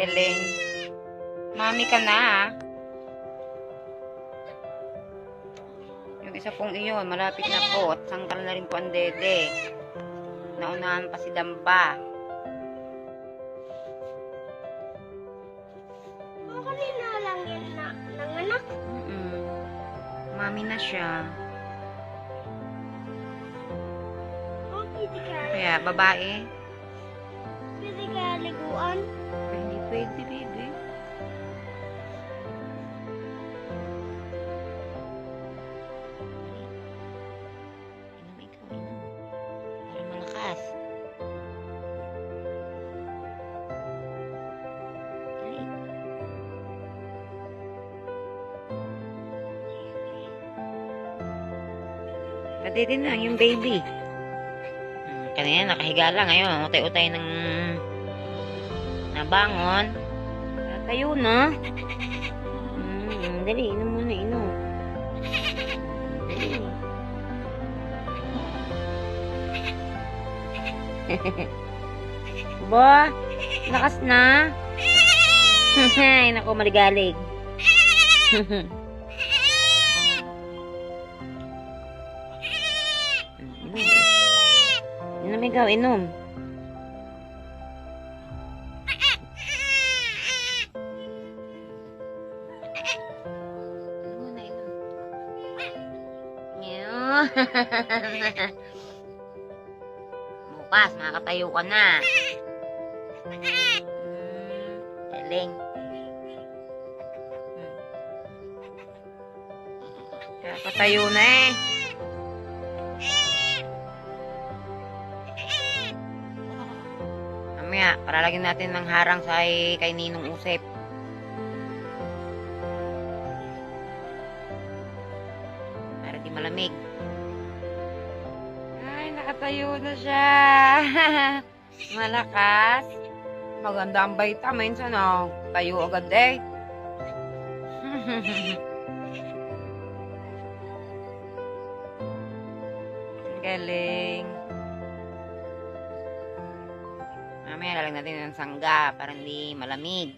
Galing. Mami ka na, ah. Yung isa pong iyon, malapit na po. At sangkal na rin po ang dede. Naunahan pa si Damba. Kanina lang yan na nanganak. Mami na siya. Oh, pwede ka. Kaya, babae. Pwede ka liguan. Ay, hindi pwede, baby. Inom ikaw, inom. Para malakas. Dali. Pwede din lang yung baby. Kanina nakahiga lang. Ngayon, utay-utay ng nabangon. Tayo na. Dali, inom muna, inom. Dali. Ba, lakas na. Ay, naku, maligalig. Inom ikaw, inom. Inom muna, inom. Bukas, makakatayo ka na. Galing. Kakatayo na eh. Mamaya, paralagyan natin ng harang sa kay Ninong Usep. Para di malamig. Ay, nakatayo na siya. Malakas. Maganda ang vitamins, ano? Tayo agad eh. Galing. Mamaya lalagyan natin ng sangga para hindi malamig.